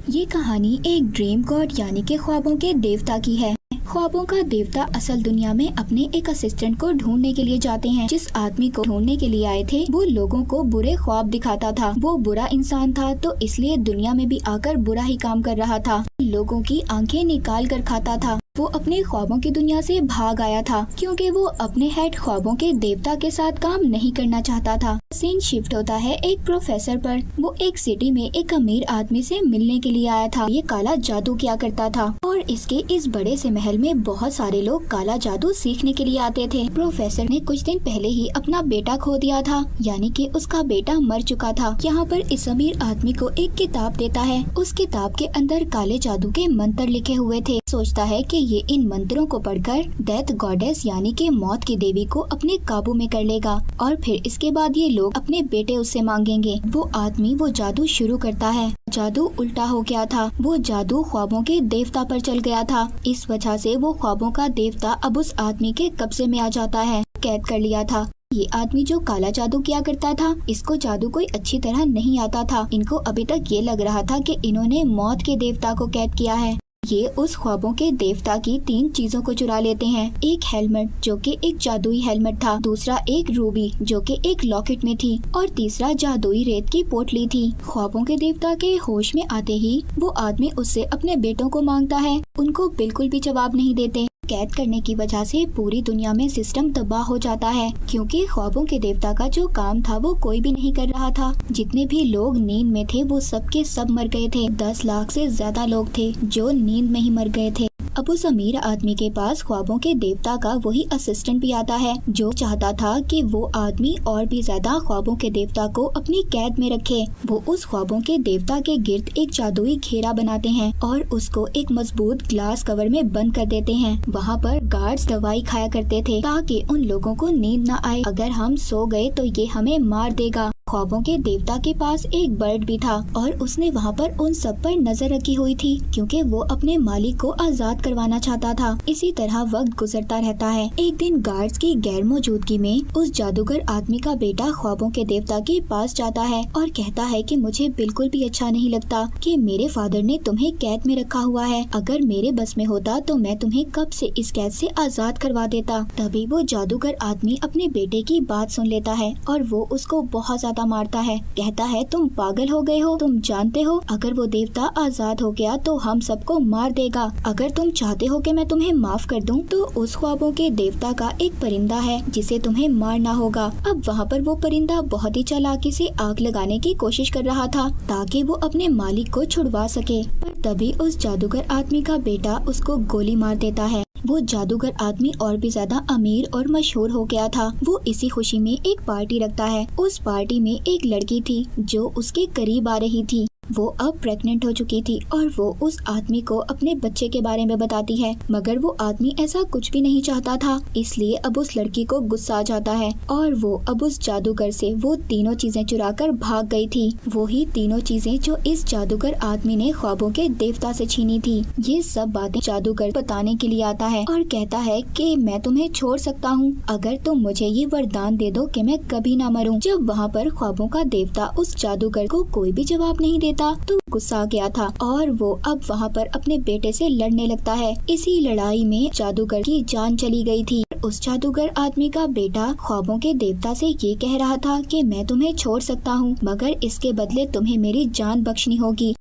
ये कहानी एक ड्रीम गॉड यानी कि ख्वाबों के देवता की है। ख्वाबों का देवता असल दुनिया में अपने एक असिस्टेंट को ढूंढने के लिए जाते हैं। जिस आदमी को ढूंढने के लिए आए थे वो लोगों को बुरे ख्वाब दिखाता था। वो बुरा इंसान था तो इसलिए दुनिया में भी आकर बुरा ही काम कर रहा था। लोगों की आंखें निकाल कर खाता था। वो अपने ख्वाबों की दुनिया से भाग आया था क्योंकि वो अपने हेड ख्वाबों के देवता के साथ काम नहीं करना चाहता था। सीन शिफ्ट होता है एक प्रोफेसर पर। वो एक सिटी में एक अमीर आदमी से मिलने के लिए आया था। ये काला जादू किया करता था और इसके इस बड़े से महल में बहुत सारे लोग काला जादू सीखने के लिए आते थे। प्रोफेसर ने कुछ दिन पहले ही अपना बेटा खो दिया था, यानी कि उसका बेटा मर चुका था। यहाँ पर इस अमीर आदमी को एक किताब देता है। उस किताब के अंदर काले जादू के मंत्र लिखे हुए थे। सोचता है कि ये इन मंत्रों को पढ़कर डेथ गॉडेस यानी कि मौत की देवी को अपने काबू में कर लेगा और फिर इसके बाद ये लोग अपने बेटे उससे मांगेंगे। वो आदमी वो जादू शुरू करता है। जादू उल्टा हो गया था। वो जादू ख्वाबों के देवता पर चल गया था। इस वजह से वो ख्वाबों का देवता अब उस आदमी के कब्जे में आ जाता है। कैद कर लिया था। ये आदमी जो काला जादू किया करता था, इसको जादू कोई अच्छी तरह नहीं आता था। इनको अभी तक ये लग रहा था कि इन्होंने मौत के देवता को कैद किया है। ये उस ख्वाबों के देवता की 3 चीजों को चुरा लेते हैं। एक हेलमेट जो कि एक जादुई हेलमेट था, दूसरा एक रूबी जो कि एक लॉकेट में थी और तीसरा जादुई रेत की पोटली थी। ख्वाबों के देवता के होश में आते ही वो आदमी उससे अपने बेटों को मांगता है। उनको बिल्कुल भी जवाब नहीं देते। कैद करने की वजह से पूरी दुनिया में सिस्टम तबाह हो जाता है क्योंकि ख्वाबों के देवता का जो काम था वो कोई भी नहीं कर रहा था। जितने भी लोग नींद में थे वो सब के सब मर गए थे। 10 लाख से ज्यादा लोग थे जो नींद में ही मर गए थे। अब उस अमीर आदमी के पास ख्वाबों के देवता का वही असिस्टेंट भी आता है जो चाहता था कि वो आदमी और भी ज्यादा ख्वाबों के देवता को अपनी कैद में रखे। वो उस ख्वाबों के देवता के गिर्द एक जादुई घेरा बनाते हैं और उसको एक मजबूत ग्लास कवर में बंद कर देते हैं। वहाँ पर गार्ड्स दवाई खाया करते थे ताकि उन लोगों को नींद न आए। अगर हम सो गए तो ये हमें मार देगा। ख्वाबों के देवता के पास एक बर्ड भी था और उसने वहाँ पर उन सब पर नजर रखी हुई थी क्योंकि वो अपने मालिक को आजाद करवाना चाहता था। इसी तरह वक्त गुजरता रहता है। एक दिन गार्ड्स की गैर मौजूदगी में उस जादूगर आदमी का बेटा ख्वाबों के देवता के पास जाता है और कहता है कि मुझे बिल्कुल भी अच्छा नहीं लगता कि मेरे फादर ने तुम्हें कैद में रखा हुआ है। अगर मेरे बस में होता तो मैं तुम्हें कब से इस कैद से आजाद करवा देता। तभी वो जादूगर आदमी अपने बेटे की बात सुन लेता है और वो उसको बहुत मारता है। कहता है तुम पागल हो गए हो। तुम जानते हो अगर वो देवता आजाद हो गया तो हम सबको मार देगा। अगर तुम चाहते हो कि मैं तुम्हें माफ कर दूं तो उस ख्वाबों के देवता का एक परिंदा है जिसे तुम्हें मारना होगा। अब वहाँ पर वो परिंदा बहुत ही चालाकी से आग लगाने की कोशिश कर रहा था ताकि वो अपने मालिक को छुड़वा सके, पर तभी उस जादूगर आदमी का बेटा उसको गोली मार देता है। वो जादूगर आदमी और भी ज्यादा अमीर और मशहूर हो गया था। वो इसी खुशी में एक पार्टी रखता है। उस पार्टी में एक लड़की थी जो उसके करीब आ रही थी। वो अब प्रेग्नेंट हो चुकी थी और वो उस आदमी को अपने बच्चे के बारे में बताती है, मगर वो आदमी ऐसा कुछ भी नहीं चाहता था। इसलिए अब उस लड़की को गुस्सा आ जाता है और वो अब उस जादूगर से वो तीनों चीजें चुरा कर भाग गई थी। वो ही तीनों चीजें जो इस जादूगर आदमी ने ख्वाबों के देवता से छीनी थी। ये सब बातें जादूगर बताने के लिए आता है और कहता है कि मैं तुम्हें छोड़ सकता हूँ अगर तुम मुझे ये वरदान दे दो कि मैं कभी ना मरूं। जब वहाँ पर ख्वाबों का देवता उस जादूगर को कोई भी जवाब नहीं देता तो गुस्सा आ गया था और वो अब वहाँ पर अपने बेटे से लड़ने लगता है। इसी लड़ाई में जादूगर की जान चली गई थी। उस जादूगर आदमी का बेटा ख्वाबों के देवता से ये कह रहा था कि मैं तुम्हें छोड़ सकता हूँ मगर इसके बदले तुम्हें मेरी जान बख्शनी होगी।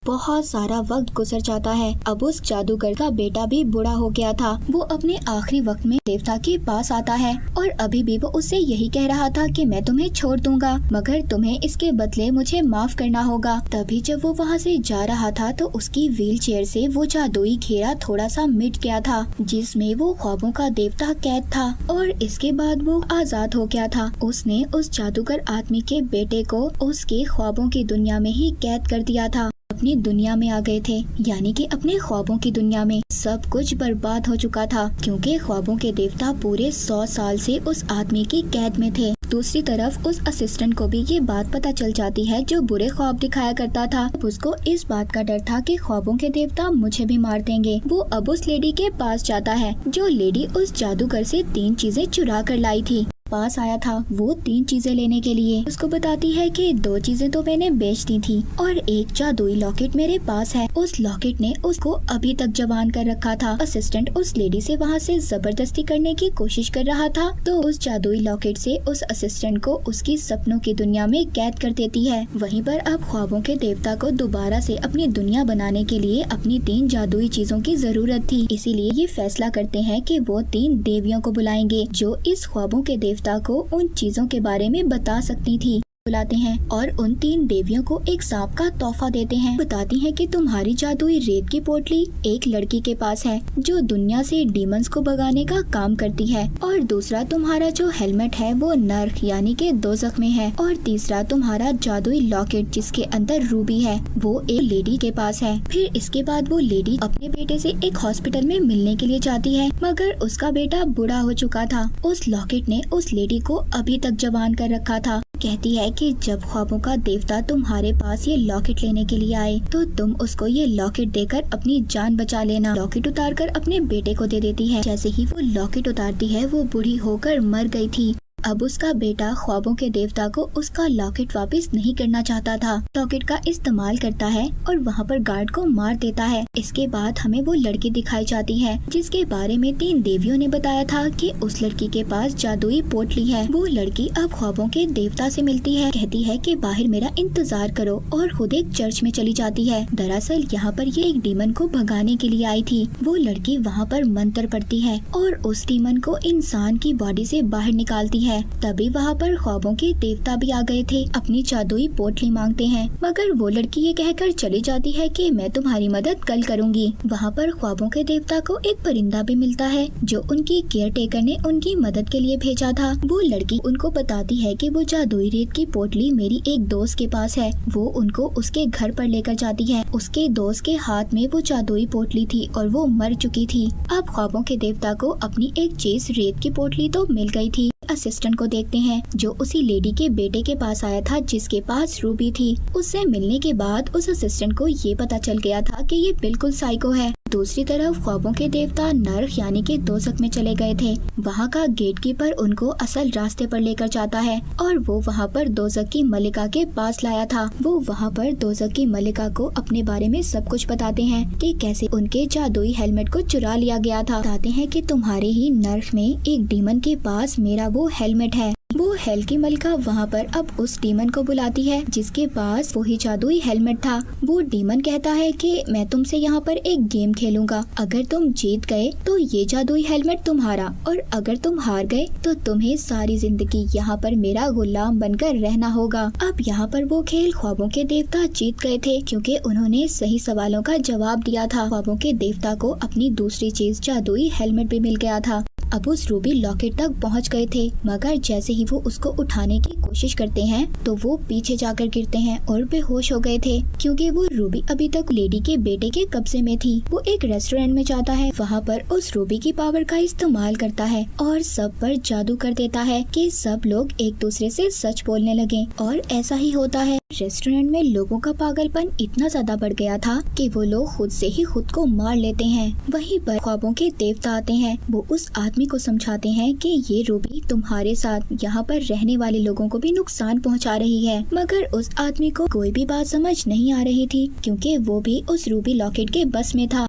बहुत सारा वक्त गुजर जाता है। अब उस जादूगर का बेटा भी बूढ़ा हो गया था। वो अपने आखिरी वक्त में देवता के पास आता है और अभी भी वो उससे यही कह रहा था कि मैं तुम्हें छोड़ दूंगा मगर तुम्हें इसके बदले मुझे माफ करना होगा। तभी जब वो वहाँ से जा रहा था तो उसकी व्हील चेयर से वो जादुई घेरा थोड़ा सा मिट गया था जिसमें वो ख्वाबों का देवता कैद था और इसके बाद वो आजाद हो गया था। उसने उस जादूगर आदमी के बेटे को उसके ख्वाबों की दुनिया में ही कैद कर दिया था। अपनी दुनिया में आ गए थे, यानी कि अपने ख्वाबों की दुनिया में। सब कुछ बर्बाद हो चुका था क्योंकि ख्वाबों के देवता पूरे 100 साल से उस आदमी की कैद में थे। दूसरी तरफ उस असिस्टेंट को भी ये बात पता चल जाती है जो बुरे ख्वाब दिखाया करता था। उसको इस बात का डर था कि ख्वाबों के देवता मुझे भी मार देंगे। वो अब उस लेडी के पास जाता है जो लेडी उस जादूगर से 3 चीजें चुरा कर लाई थी। पास आया था वो 3 चीजें लेने के लिए। उसको बताती है कि 2 चीजें तो मैंने बेच दी थी और एक जादुई लॉकेट मेरे पास है। उस लॉकेट ने उसको अभी तक जवान कर रखा था। असिस्टेंट उस लेडी से वहाँ से जबरदस्ती करने की कोशिश कर रहा था तो उस जादुई लॉकेट से उस असिस्टेंट को उसकी सपनों की दुनिया में कैद कर देती है। वहीं पर अब ख्वाबों के देवता को दोबारा से अपनी दुनिया बनाने के लिए अपनी 3 जादुई चीजों की जरूरत थी। इसीलिए ये फैसला करते हैं कि वो 3 देवियों को बुलाएंगे जो इस ख्वाबों के देवता को उन चीजों के बारे में बता सकती थी। बुलाते हैं और उन 3 देवियों को एक सांप का तोहफा देते हैं। बताती हैं कि तुम्हारी जादुई रेत की पोटली एक लड़की के पास है जो दुनिया से डीमंस को भगाने का काम करती है, और दूसरा तुम्हारा जो हेलमेट है वो नर्क यानी के दोज़ख में है, और तीसरा तुम्हारा जादुई लॉकेट जिसके अंदर रूबी है वो एक लेडी के पास है। फिर इसके बाद वो लेडी अपने बेटे से एक हॉस्पिटल में मिलने के लिए जाती है मगर उसका बेटा बूढ़ा हो चुका था। उस लॉकेट ने उस लेडी को अभी तक जवान कर रखा था। कहती है कि जब ख्वाबों का देवता तुम्हारे पास ये लॉकेट लेने के लिए आए तो तुम उसको ये लॉकेट देकर अपनी जान बचा लेना। लॉकेट उतारकर अपने बेटे को दे देती है। जैसे ही वो लॉकेट उतारती है वो बूढ़ी होकर मर गई थी। अब उसका बेटा ख्वाबों के देवता को उसका लॉकेट वापस नहीं करना चाहता था। लॉकेट का इस्तेमाल करता है और वहाँ पर गार्ड को मार देता है। इसके बाद हमें वो लड़की दिखाई जाती है जिसके बारे में 3 देवियों ने बताया था कि उस लड़की के पास जादुई पोटली है। वो लड़की अब ख्वाबों के देवता से मिलती है। कहती है कि बाहर मेरा इंतजार करो और खुद एक चर्च में चली जाती है। दरअसल यहाँ पर ये एक डीमन को भगाने के लिए आई थी। वो लड़की वहाँ पर मंत्र पढ़ती है और उस डीमन को इंसान की बॉडी से बाहर निकालती है। तभी वहाँ पर ख्वाबों के देवता भी आ गए थे। अपनी जादुई पोटली मांगते हैं मगर वो लड़की ये कहकर चली जाती है कि मैं तुम्हारी मदद कल करूँगी। वहाँ पर ख्वाबों के देवता को एक परिंदा भी मिलता है जो उनकी केयर टेकर ने उनकी मदद के लिए भेजा था। वो लड़की उनको बताती है कि वो जादुई रेत की पोटली मेरी एक दोस्त के पास है। वो उनको उसके घर पर लेकर जाती है। उसके दोस्त के हाथ में वो जादुई पोटली थी और वो मर चुकी थी। अब ख्वाबों के देवता को अपनी एक चीज रेत की पोटली तो मिल गई थी। असिस्टेंट को देखते हैं जो उसी लेडी के बेटे के पास आया था जिसके पास रूबी थी। उससे मिलने के बाद उस असिस्टेंट को ये पता चल गया था कि ये बिल्कुल साइको है। दूसरी तरफ ख्वाबों के देवता नर्क यानी के दोज़ख में चले गए थे। वहाँ का गेटकीपर उनको असल रास्ते पर लेकर जाता है और वो वहाँ पर दोज़ख की मलिका के पास लाया था। वो वहाँ पर दोज़ख की मलिका को अपने बारे में सब कुछ बताते हैं कि कैसे उनके जादुई हेलमेट को चुरा लिया गया था। बताते हैं कि तुम्हारे ही नर्क में एक डीमन के पास मेरा वो हेलमेट है। वो हेल की मलिका वहाँ पर अब उस डीमन को बुलाती है जिसके पास वही जादुई हेलमेट था। वो डीमन कहता है कि मैं तुमसे यहाँ पर एक गेम खेलूंगा। अगर तुम जीत गए तो ये जादुई हेलमेट तुम्हारा, और अगर तुम हार गए तो तुम्हें सारी जिंदगी यहाँ पर मेरा गुलाम बनकर रहना होगा। अब यहाँ पर वो खेल ख्वाबों के देवता जीत गए थे क्योंकि उन्होंने सही सवालों का जवाब दिया था। ख्वाबों के देवता को अपनी दूसरी चीज जादुई हेलमेट भी मिल गया था। अब उस रूबी लॉकेट तक पहुंच गए थे मगर जैसे ही वो उसको उठाने की कोशिश करते हैं तो वो पीछे जाकर गिरते हैं और बेहोश हो गए थे क्योंकि वो रूबी अभी तक लेडी के बेटे के कब्जे में थी। वो एक रेस्टोरेंट में जाता है, वहाँ पर उस रूबी की पावर का इस्तेमाल करता है और सब पर जादू कर देता है कि सब लोग एक दूसरे से सच बोलने लगे, और ऐसा ही होता है। रेस्टोरेंट में लोगों का पागलपन इतना ज्यादा बढ़ गया था कि वो लोग खुद से ही खुद को मार लेते हैं। वहीं पर ख्वाबों के देवता आते हैं। वो उस आदमी को समझाते हैं कि ये रूबी तुम्हारे साथ यहाँ पर रहने वाले लोगों को भी नुकसान पहुँचा रही है, मगर उस आदमी को कोई भी बात समझ नहीं आ रही थी क्योंकि वो भी उस रूबी लॉकेट के बस में था।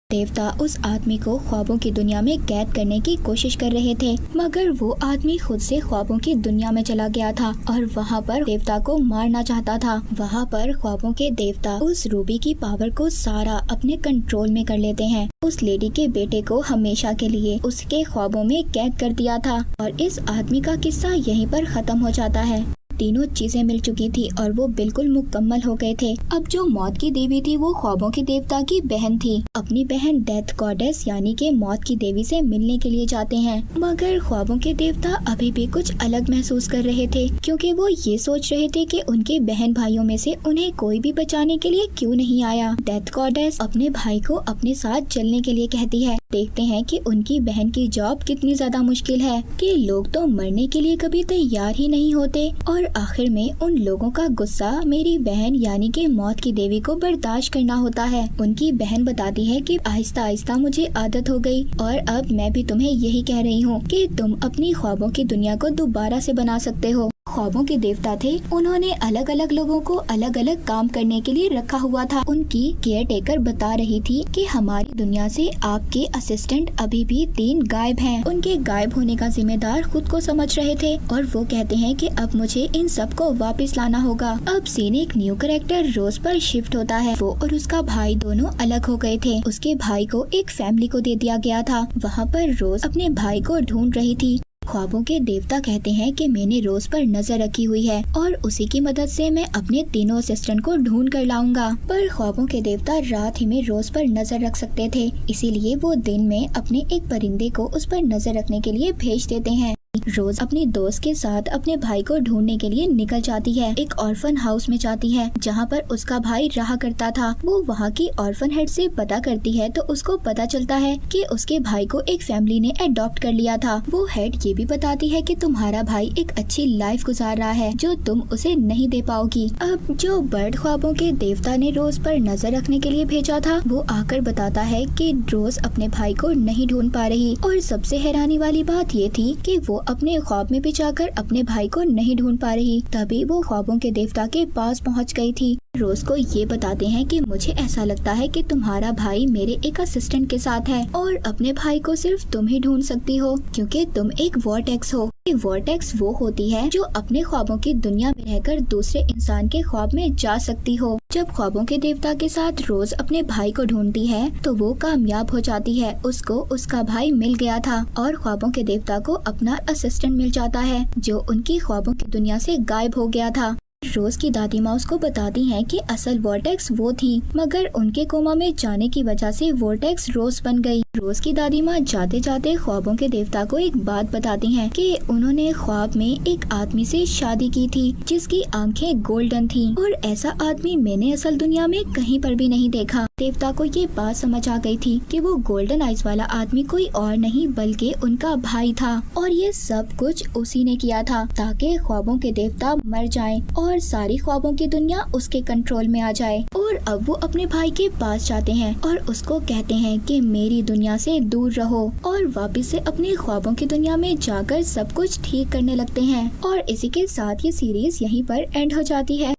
देवता उस आदमी को ख्वाबों की दुनिया में कैद करने की कोशिश कर रहे थे मगर वो आदमी खुद से ख्वाबों की दुनिया में चला गया था और वहाँ पर देवता को मारना चाहता था। वहाँ पर ख्वाबों के देवता उस रूबी की पावर को सारा अपने कंट्रोल में कर लेते हैं। उस लेडी के बेटे को हमेशा के लिए उसके ख्वाबों में कैद कर दिया था और इस आदमी का किस्सा यहीं पर खत्म हो जाता है। तीनों चीजें मिल चुकी थी और वो बिल्कुल मुकम्मल हो गए थे। अब जो मौत की देवी थी वो ख्वाबों की देवता की बहन थी। अपनी बहन डेथ गॉडेस यानी के मौत की देवी से मिलने के लिए जाते हैं मगर ख्वाबों के देवता अभी भी कुछ अलग महसूस कर रहे थे क्योंकि वो ये सोच रहे थे कि उनके बहन भाइयों में से उन्हें कोई भी बचाने के लिए क्यों नहीं आया। डेथ गॉडेस अपने भाई को अपने साथ चलने के लिए कहती है देखते हैं कि उनकी बहन की जॉब कितनी ज्यादा मुश्किल है कि लोग तो मरने के लिए कभी तैयार ही नहीं होते और आखिर में उन लोगों का गुस्सा मेरी बहन यानी कि मौत की देवी को बर्दाश्त करना होता है। उनकी बहन बताती है कि आहिस्ता आहिस्ता मुझे आदत हो गई और अब मैं भी तुम्हें यही कह रही हूँ कि तुम अपनी ख्वाबों की दुनिया को दोबारा से बना सकते हो। ख्वाबों के देवता थे, उन्होंने अलग अलग लोगों को अलग अलग काम करने के लिए रखा हुआ था। उनकी केयर टेकर बता रही थी कि हमारी दुनिया से आपके असिस्टेंट अभी भी 3 गायब हैं। उनके गायब होने का जिम्मेदार खुद को समझ रहे थे और वो कहते हैं कि अब मुझे इन सब को वापस लाना होगा। अब सीन एक न्यू कैरेक्टर रोज पर शिफ्ट होता है। वो और उसका भाई दोनों अलग हो गए थे। उसके भाई को एक फैमिली को दे दिया गया था। वहाँ पर रोज अपने भाई को ढूंढ रही थी। ख्वाबों के देवता कहते हैं कि मैंने रोज पर नजर रखी हुई है और उसी की मदद से मैं अपने तीनों असिस्टेंट को ढूंढ कर लाऊंगा। पर ख्वाबों के देवता रात ही में रोज पर नजर रख सकते थे, इसीलिए वो दिन में अपने एक परिंदे को उस पर नजर रखने के लिए भेज देते हैं। रोज अपने दोस्त के साथ अपने भाई को ढूंढने के लिए निकल जाती है। एक ऑर्फन हाउस में जाती है जहाँ पर उसका भाई रहा करता था। वो वहाँ की ऑर्फन हेड से पता करती है तो उसको पता चलता है कि उसके भाई को एक फैमिली ने अडॉप्ट कर लिया था। वो हेड ये भी बताती है कि तुम्हारा भाई एक अच्छी लाइफ गुजार रहा है जो तुम उसे नहीं दे पाओगी। अब जो बर्ड ख्वाबों के देवता ने रोज पर नजर रखने के लिए भेजा था वो आकर बताता है कि रोज अपने भाई को नहीं ढूंढ पा रही और सबसे हैरानी वाली बात ये थी कि वो अपने ख्वाब में भी जाकर अपने भाई को नहीं ढूंढ पा रही। तभी वो ख्वाबों के देवता के पास पहुंच गई थी। रोज को ये बताते हैं कि मुझे ऐसा लगता है कि तुम्हारा भाई मेरे एक असिस्टेंट के साथ है और अपने भाई को सिर्फ तुम ही ढूंढ सकती हो क्योंकि तुम एक वॉर्टेक्स हो। वॉर्टेक्स वो होती है जो अपने ख्वाबों की दुनिया में रहकर दूसरे इंसान के ख्वाब में जा सकती हो। जब ख्वाबों के देवता के साथ रोज अपने भाई को ढूंढती है तो वो कामयाब हो जाती है। उसको उसका भाई मिल गया था और ख्वाबों के देवता को अपना असिस्टेंट मिल जाता है जो उनकी ख्वाबों की दुनिया से गायब हो गया था। रोज की दादी माँ उसको बताती हैं कि असल वॉर्टेक्स वो थी मगर उनके कोमा में जाने की वजह से वॉर्टेक्स रोज बन गई। रोज की दादी माँ जाते जाते ख्वाबों के देवता को एक बात बताती हैं कि उन्होंने ख्वाब में एक आदमी से शादी की थी जिसकी आंखें गोल्डन थीं और ऐसा आदमी मैंने असल दुनिया में कहीं पर भी नहीं देखा। देवता को ये बात समझ आ गई थी कि वो गोल्डन आइज वाला आदमी कोई और नहीं बल्कि उनका भाई था और ये सब कुछ उसी ने किया था ताकि ख्वाबों के देवता मर जाएं और सारी ख्वाबों की दुनिया उसके कंट्रोल में आ जाए। और अब वो अपने भाई के पास जाते हैं और उसको कहते हैं कि मेरी दुनिया से दूर रहो और वापस से अपनी ख्वाबों की दुनिया में जाकर सब कुछ ठीक करने लगते हैं। और इसी के साथ ये सीरीज यहीं पर एंड हो जाती है।